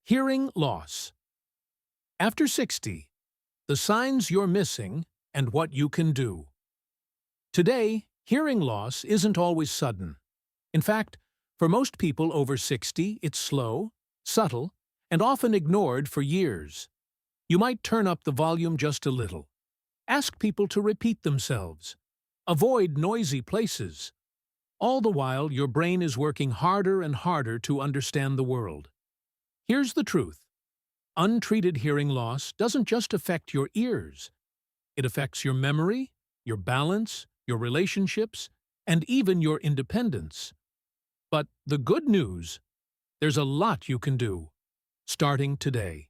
Hearing loss. After 60, the signs you're missing and what you can do. Today, hearing loss isn't always sudden. In fact, for most people over 60, it's slow, subtle, and often ignored for years. You might turn up the volume just a little. Ask people to repeat themselves. Avoid noisy places. All the while, your brain is working harder and harder to understand the world. Here's the truth. Untreated hearing loss doesn't just affect your ears. It affects your memory, your balance, your relationships, and even your independence. But the good news, there's a lot you can do, starting today.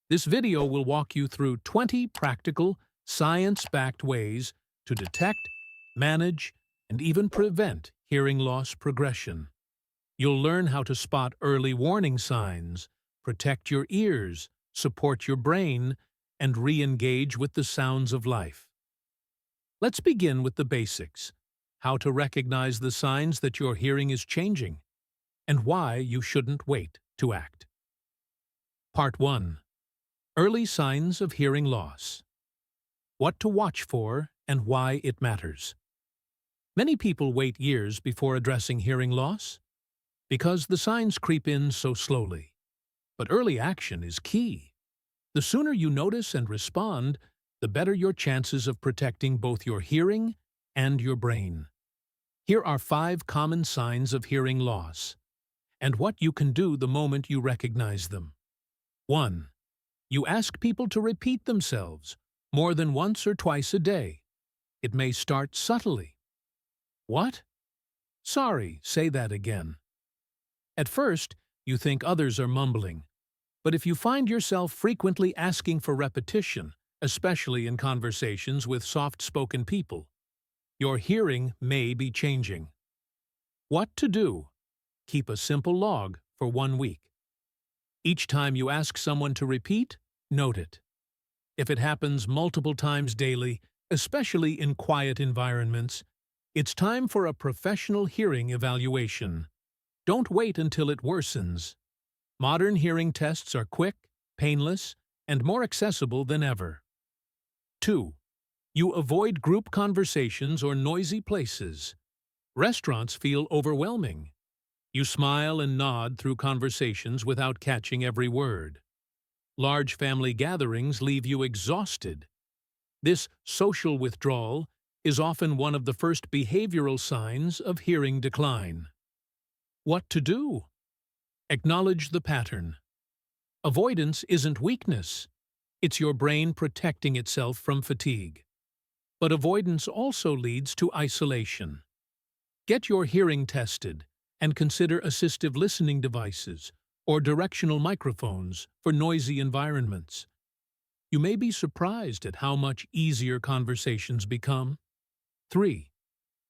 This video will walk you through 20 practical, science-backed ways to detect, manage, and even prevent hearing loss progression. You'll learn how to spot early warning signs, protect your ears, support your brain, and re-engage with the sounds of life. Let's begin with the basics: how to recognize the signs that your hearing is changing, and why you shouldn't wait to act. Part 1. Early signs of hearing loss. What to watch for and why it matters. Many people wait years before addressing hearing loss because the signs creep in so slowly. But early action is key. The sooner you notice and respond, the better your chances of protecting both your hearing and your brain. Here are 5 common signs of hearing loss, and what you can do the moment you recognize them. 1. You ask people to repeat themselves more than once or twice a day. It may start subtly. What? Sorry, say that again. At first, you think others are mumbling, but if you find yourself frequently asking for repetition, especially in conversations with soft-spoken people, your hearing may be changing. What to do? Keep a simple log for 1 week. Each time you ask someone to repeat, note it. If it happens multiple times daily, especially in quiet environments, it's time for a professional hearing evaluation. Don't wait until it worsens. Modern hearing tests are quick, painless, and more accessible than ever. 2. You avoid group conversations or noisy places. Restaurants feel overwhelming. You smile and nod through conversations without catching every word. Large family gatherings leave you exhausted. This social withdrawal is often one of the first behavioral signs of hearing decline. What to do? Acknowledge the pattern. Avoidance isn't weakness. It's your brain protecting itself from fatigue. But avoidance also leads to isolation. Get your hearing tested and consider assistive listening devices or directional microphones for noisy environments. You may be surprised at how much easier conversations become. 3.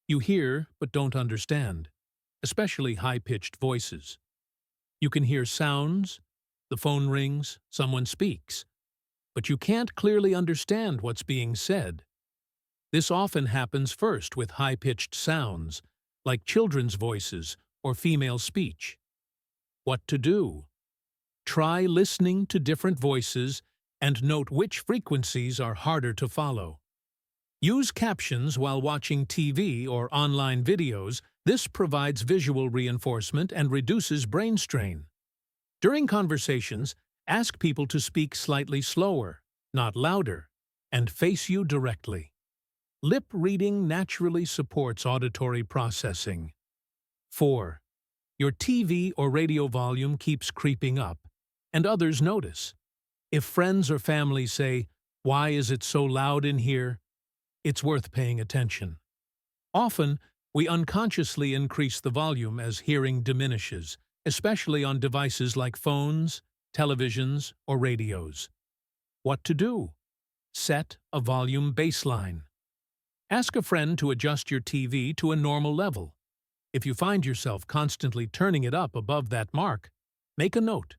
You hear but don't understand, especially high-pitched voices. You can hear sounds, the phone rings, someone speaks, but you can't clearly understand what's being said. This often happens first with high-pitched sounds, like children's voices or female speech. What to do? Try listening to different voices and note which frequencies are harder to follow. Use captions while watching TV or online videos. This provides visual reinforcement and reduces brain strain. During conversations, ask people to speak slightly slower, not louder, and face you directly. Lip reading naturally supports auditory processing. 4. Your TV or radio volume keeps creeping up, and others notice. If friends or family say, "Why is it so loud in here?" it's worth paying attention. Often, we unconsciously increase the volume as hearing diminishes, especially on devices like phones, televisions, or radios. What to do? Set a volume baseline. Ask a friend to adjust your TV to a normal level. If you find yourself constantly turning it up above that mark, make a note.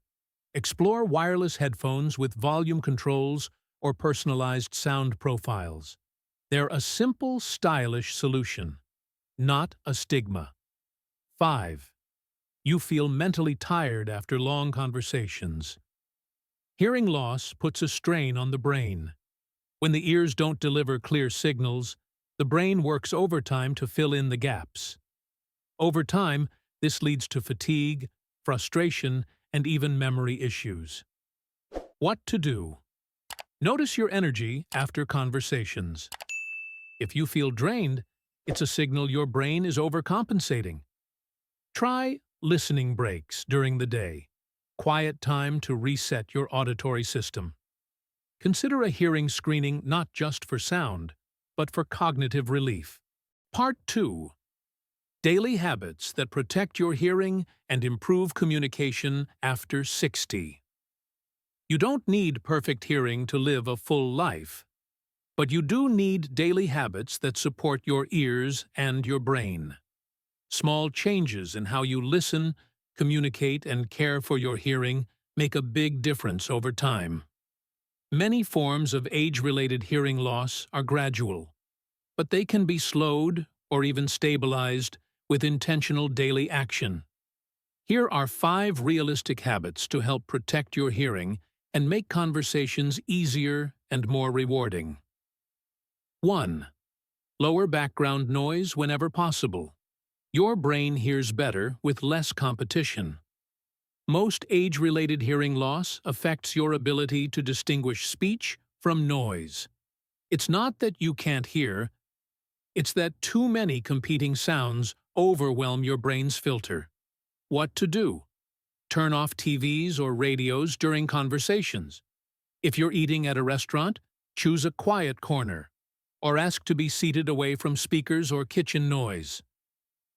Explore wireless headphones with volume controls or personalized sound profiles. They're a simple, stylish solution, not a stigma. 5. You feel mentally tired after long conversations. Hearing loss puts a strain on the brain. When the ears don't deliver clear signals, the brain works overtime to fill in the gaps. Over time, this leads to fatigue, frustration, and even memory issues. What to do? Notice your energy after conversations. If you feel drained, it's a signal your brain is overcompensating. Try listening breaks during the day. Quiet time to reset your auditory system. Consider a hearing screening not just for sound, but for cognitive relief. Part 2. Daily habits that protect your hearing and improve communication after 60. You don't need perfect hearing to live a full life, but you do need daily habits that support your ears and your brain. Small changes in how you listen, communicate, and care for your hearing make a big difference over time. Many forms of age-related hearing loss are gradual, but they can be slowed or even stabilized with intentional daily action. Here are 5 realistic habits to help protect your hearing and make conversations easier and more rewarding. 1. Lower background noise whenever possible. Your brain hears better with less competition. Most age-related hearing loss affects your ability to distinguish speech from noise. It's not that you can't hear, it's that too many competing sounds overwhelm your brain's filter. What to do? Turn off TVs or radios during conversations. If you're eating at a restaurant, choose a quiet corner, or ask to be seated away from speakers or kitchen noise.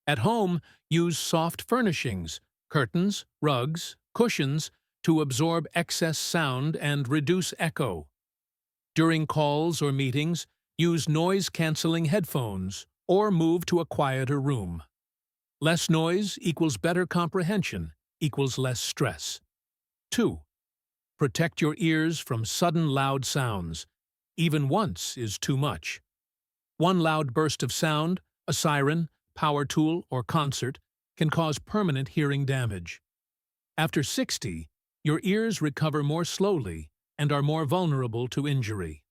At home, use soft furnishings, curtains, rugs, cushions to absorb excess sound and reduce echo. During calls or meetings, use noise-canceling headphones or move to a quieter room. Less noise equals better comprehension, equals less stress. 2. Protect your ears from sudden loud sounds. Even once is too much. One loud burst of sound, a siren, power tool, or concert, can cause permanent hearing damage. After 60, your ears recover more slowly and are more vulnerable to injury.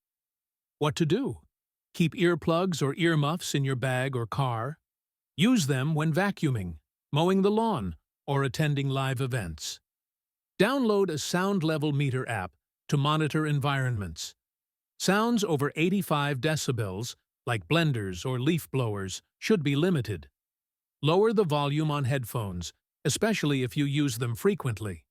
What to do? Keep earplugs or earmuffs in your bag or car. Use them when vacuuming, mowing the lawn, or attending live events. Download a sound level meter app to monitor environments. Sounds over 85 decibels, like blenders or leaf blowers, should be limited. Lower the volume on headphones, especially if you use them frequently.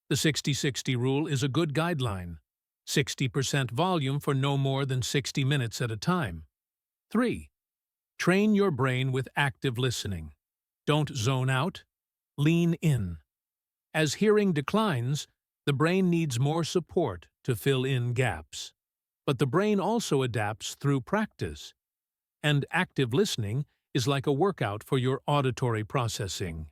The 60-60 rule is a good guideline. 60% volume for no more than 60 minutes at a time. 3. Train your brain with active listening. Don't zone out. Lean in. As hearing declines, the brain needs more support to fill in gaps. But the brain also adapts through practice. And active listening is like a workout for your auditory processing.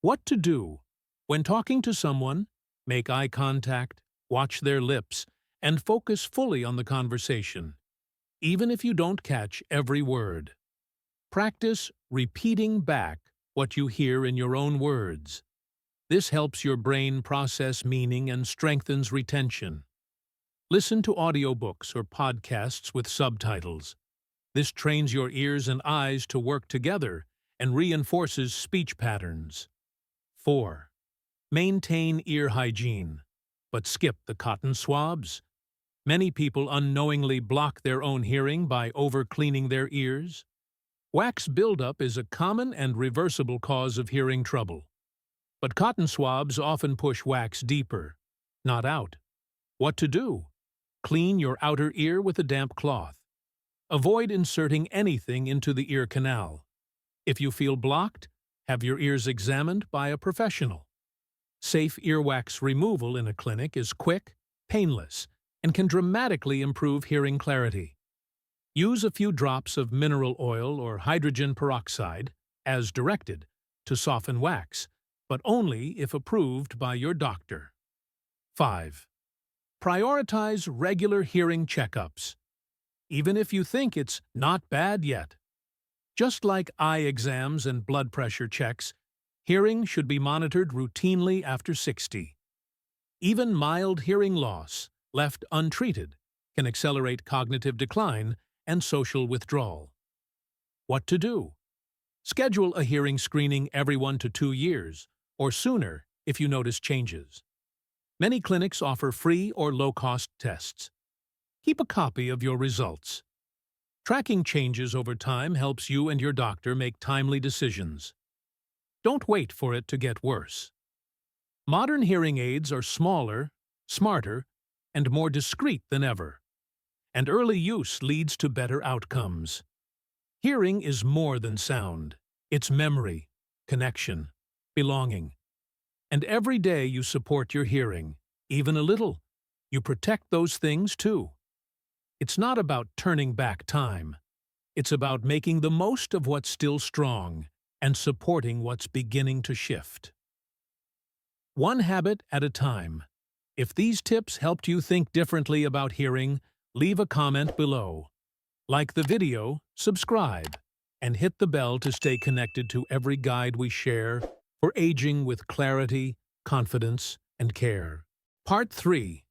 What to do? When talking to someone, make eye contact, watch their lips, and focus fully on the conversation, even if you don't catch every word. Practice repeating back what you hear in your own words. This helps your brain process meaning and strengthens retention. Listen to audiobooks or podcasts with subtitles. This trains your ears and eyes to work together and reinforces speech patterns. 4. Maintain ear hygiene, but skip the cotton swabs. Many people unknowingly block their own hearing by over-cleaning their ears. Wax buildup is a common and reversible cause of hearing trouble. But cotton swabs often push wax deeper, not out. What to do? Clean your outer ear with a damp cloth. Avoid inserting anything into the ear canal. If you feel blocked, have your ears examined by a professional. Safe earwax removal in a clinic is quick, painless, and can dramatically improve hearing clarity. Use a few drops of mineral oil or hydrogen peroxide, as directed, to soften wax, but only if approved by your doctor. 5. Prioritize regular hearing checkups, even if you think it's not bad yet. Just like eye exams and blood pressure checks, Hearing should be monitored routinely after 60. Even mild hearing loss, left untreated, can accelerate cognitive decline and social withdrawal. What to do? Schedule a hearing screening every 1 to 2 years, or sooner if you notice changes. Many clinics offer free or low-cost tests. Keep a copy of your results. Tracking changes over time helps you and your doctor make timely decisions. Don't wait for it to get worse. Modern hearing aids are smaller, smarter, and more discreet than ever. And early use leads to better outcomes. Hearing is more than sound. It's memory, connection, belonging. And every day you support your hearing, even a little, you protect those things too. It's not about turning back time. It's about making the most of what's still strong and supporting what's beginning to shift. One habit at a time. If these tips helped you think differently about hearing, leave a comment below. Like the video, subscribe, and hit the bell to stay connected to every guide we share for aging with clarity, confidence, and care. Part 3.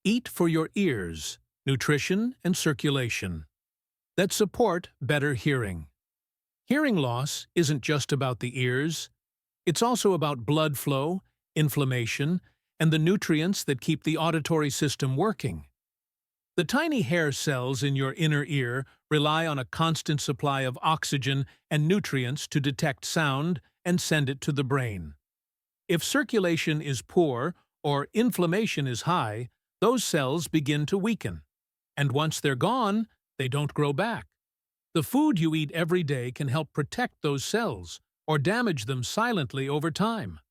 Eat for your ears, nutrition and circulation that support better hearing. Hearing loss isn't just about the ears. It's also about blood flow, inflammation, and the nutrients that keep the auditory system working. The tiny hair cells in your inner ear rely on a constant supply of oxygen and nutrients to detect sound and send it to the brain. If circulation is poor or inflammation is high, those cells begin to weaken. And once they're gone, they don't grow back. The food you eat every day can help protect those cells or damage them silently over time.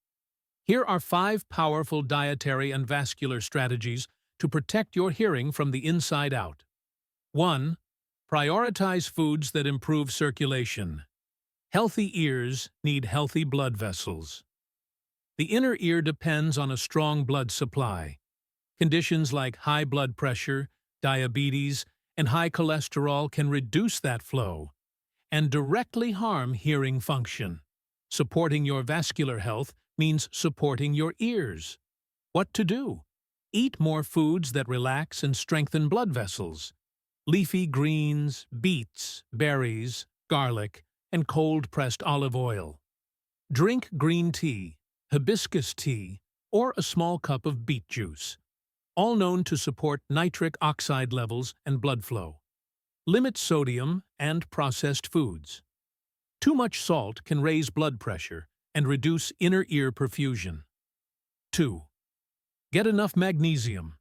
Here are 5 powerful dietary and vascular strategies to protect your hearing from the inside out. 1. Prioritize foods that improve circulation. Healthy ears need healthy blood vessels. The inner ear depends on a strong blood supply. Conditions like high blood pressure, diabetes, and high cholesterol can reduce that flow and directly harm hearing function. Supporting your vascular health means supporting your ears. What to do? Eat more foods that relax and strengthen blood vessels. Leafy greens, beets, berries, garlic, and cold-pressed olive oil. Drink green tea, hibiscus tea, or a small cup of beet juice, all known to support nitric oxide levels and blood flow. Limit sodium and processed foods. Too much salt can raise blood pressure and reduce inner ear perfusion. 2. Get enough magnesium.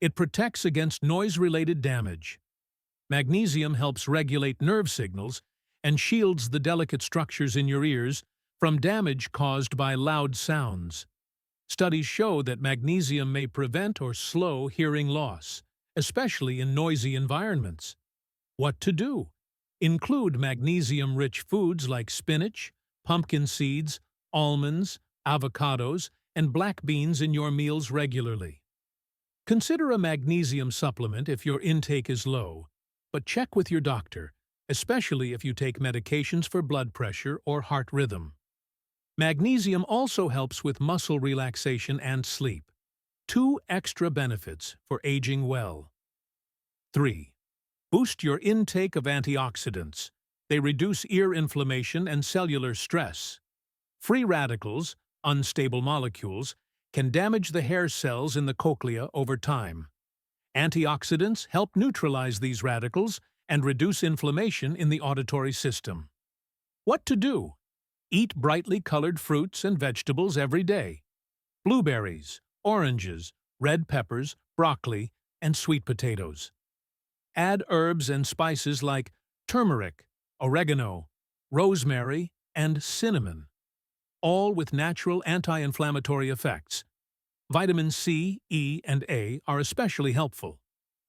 It protects against noise-related damage. Magnesium helps regulate nerve signals and shields the delicate structures in your ears from damage caused by loud sounds. Studies show that magnesium may prevent or slow hearing loss, especially in noisy environments. What to do? Include magnesium-rich foods like spinach, pumpkin seeds, almonds, avocados, and black beans in your meals regularly. Consider a magnesium supplement if your intake is low, but check with your doctor, especially if you take medications for blood pressure or heart rhythm. Magnesium also helps with muscle relaxation and sleep. 2 extra benefits for aging well. 3. Boost your intake of antioxidants. They reduce ear inflammation and cellular stress. Free radicals, unstable molecules, can damage the hair cells in the cochlea over time. Antioxidants help neutralize these radicals and reduce inflammation in the auditory system. What to do? Eat brightly colored fruits and vegetables every day. Blueberries, oranges, red peppers, broccoli, and sweet potatoes. Add herbs and spices like turmeric, oregano, rosemary, and cinnamon, all with natural anti-inflammatory effects. Vitamins C, E, and A are especially helpful.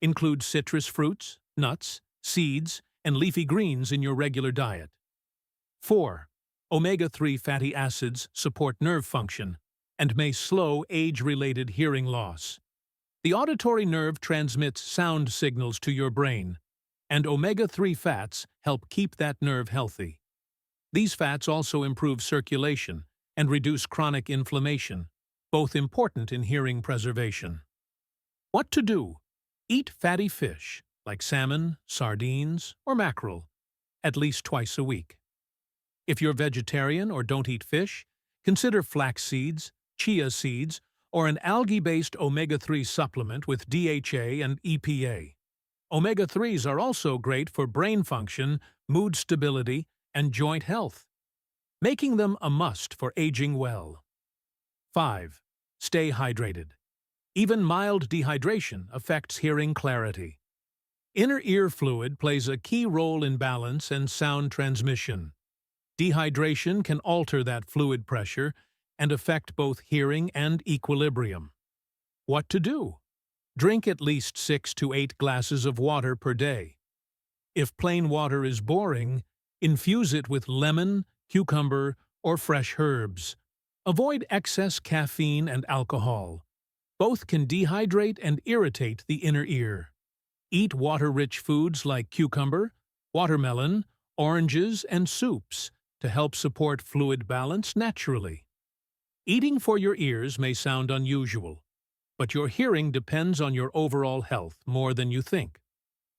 Include citrus fruits, nuts, seeds, and leafy greens in your regular diet. 4. Omega-3 fatty acids support nerve function and may slow age-related hearing loss. The auditory nerve transmits sound signals to your brain, and omega-3 fats help keep that nerve healthy. These fats also improve circulation and reduce chronic inflammation, both important in hearing preservation. What to do? Eat fatty fish, like salmon, sardines, or mackerel, at least twice a week. If you're vegetarian or don't eat fish, consider flax seeds, chia seeds, or an algae-based omega-3 supplement with DHA and EPA. Omega-3s are also great for brain function, mood stability, and joint health, making them a must for aging well. 5. Stay hydrated. Even mild dehydration affects hearing clarity. Inner ear fluid plays a key role in balance and sound transmission. Dehydration can alter that fluid pressure and affect both hearing and equilibrium. What to do? Drink at least 6 to 8 glasses of water per day. If plain water is boring, infuse it with lemon, cucumber, or fresh herbs. Avoid excess caffeine and alcohol. Both can dehydrate and irritate the inner ear. Eat water-rich foods like cucumber, watermelon, oranges, and soups to help support fluid balance naturally. Eating for your ears may sound unusual, but your hearing depends on your overall health more than you think.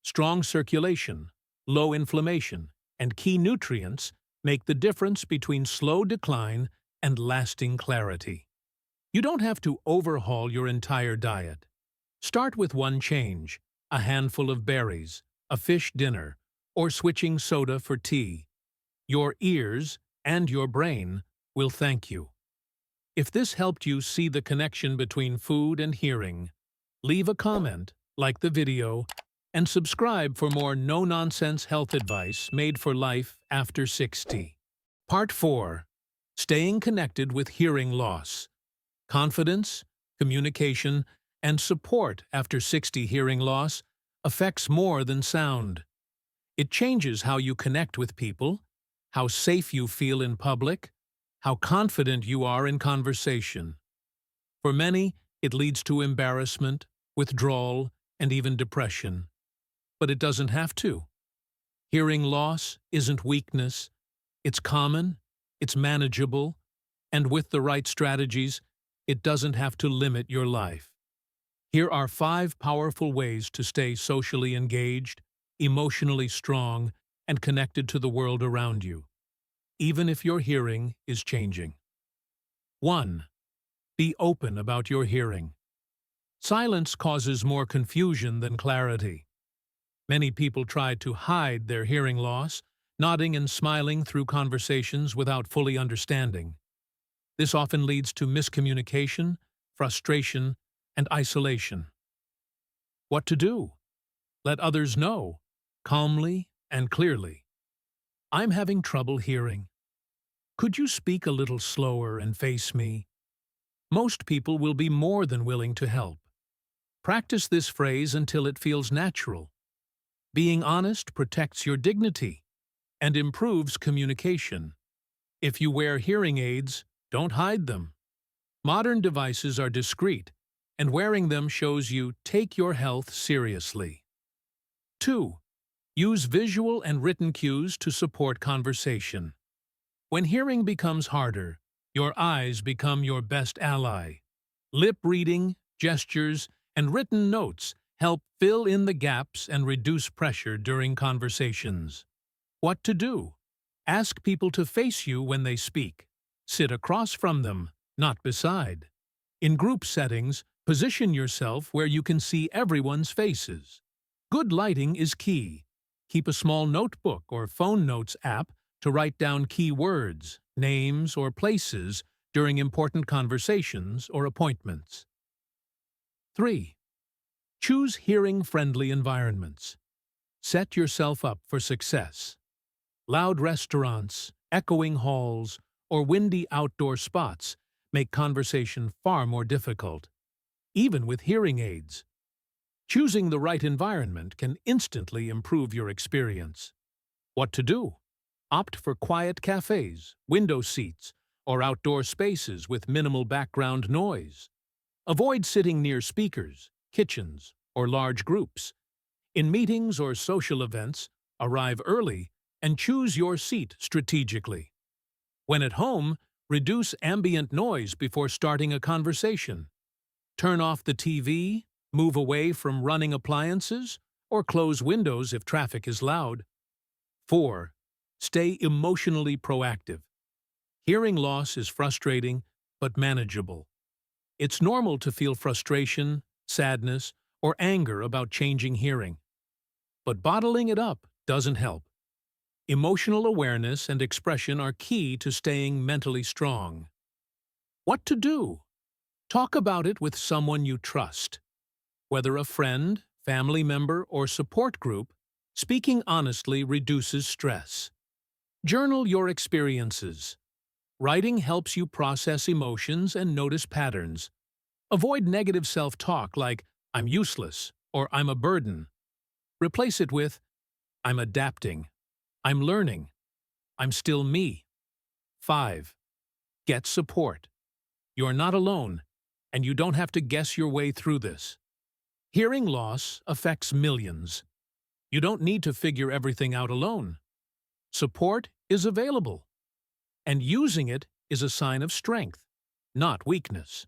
Strong circulation, low inflammation, and key nutrients make the difference between slow decline and lasting clarity. You don't have to overhaul your entire diet. Start with one change, a handful of berries, a fish dinner, or switching soda for tea. Your ears and your brain will thank you. If this helped you see the connection between food and hearing, leave a comment, like the video, and subscribe for more no-nonsense health advice made for life after 60. Part 4. Staying connected with hearing loss. Confidence, communication, and support after 60 hearing loss affects more than sound. It changes how you connect with people, how safe you feel in public, how confident you are in conversation. For many, it leads to embarrassment, withdrawal, and even depression. But it doesn't have to. Hearing loss isn't weakness. It's common, it's manageable, and with the right strategies, it doesn't have to limit your life. Here are 5 powerful ways to stay socially engaged, emotionally strong, and connected to the world around you, even if your hearing is changing. 1. Be open about your hearing. Silence causes more confusion than clarity. Many people try to hide their hearing loss, nodding and smiling through conversations without fully understanding. This often leads to miscommunication, frustration, and isolation. What to do? Let others know, calmly and clearly. I'm having trouble hearing. Could you speak a little slower and face me? Most people will be more than willing to help. Practice this phrase until it feels natural. Being honest protects your dignity and improves communication. If you wear hearing aids, don't hide them. Modern devices are discreet, and wearing them shows you take your health seriously. 2. Use visual and written cues to support conversation. When hearing becomes harder, your eyes become your best ally. Lip reading, gestures, and written notes help fill in the gaps and reduce pressure during conversations. What to do? Ask people to face you when they speak. Sit across from them, not beside. In group settings, position yourself where you can see everyone's faces. Good lighting is key. Keep a small notebook or phone notes app to write down key words, names, or places during important conversations or appointments. 3. Choose hearing-friendly environments. Set yourself up for success. Loud restaurants, echoing halls, or windy outdoor spots make conversation far more difficult, even with hearing aids. Choosing the right environment can instantly improve your experience. What to do? Opt for quiet cafes, window seats, or outdoor spaces with minimal background noise. Avoid sitting near speakers, kitchens, or large groups. In meetings or social events, arrive early and choose your seat strategically. When at home, reduce ambient noise before starting a conversation. Turn off the TV, move away from running appliances, or close windows if traffic is loud. 4. Stay emotionally proactive. Hearing loss is frustrating, but manageable. It's normal to feel frustration, sadness, or anger about changing hearing. But bottling it up doesn't help. Emotional awareness and expression are key to staying mentally strong. What to do? Talk about it with someone you trust. Whether a friend, family member, or support group, speaking honestly reduces stress. Journal your experiences. Writing helps you process emotions and notice patterns. Avoid negative self-talk like, "I'm useless," or "I'm a burden." Replace it with, "I'm adapting," "I'm learning," "I'm still me." 5. Get support. You're not alone, and you don't have to guess your way through this. Hearing loss affects millions. You don't need to figure everything out alone. Support is available, and using it is a sign of strength, not weakness.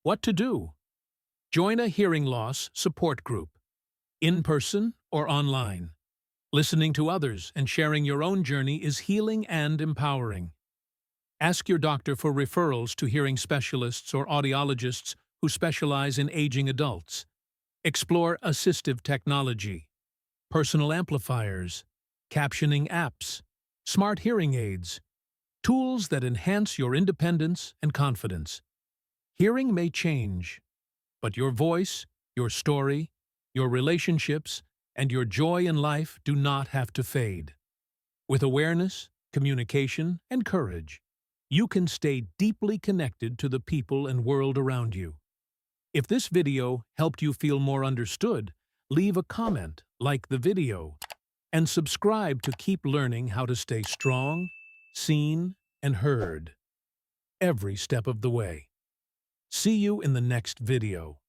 What to do? Join a hearing loss support group, in person or online. Listening to others and sharing your own journey is healing and empowering. Ask your doctor for referrals to hearing specialists or audiologists who specialize in aging adults. Explore assistive technology, personal amplifiers, captioning apps, smart hearing aids, tools that enhance your independence and confidence. Hearing may change, but your voice, your story, your relationships, and your joy in life do not have to fade. With awareness, communication, and courage, you can stay deeply connected to the people and world around you. If this video helped you feel more understood, leave a comment, like the video, and subscribe to keep learning how to stay strong, seen, and heard every step of the way. See you in the next video.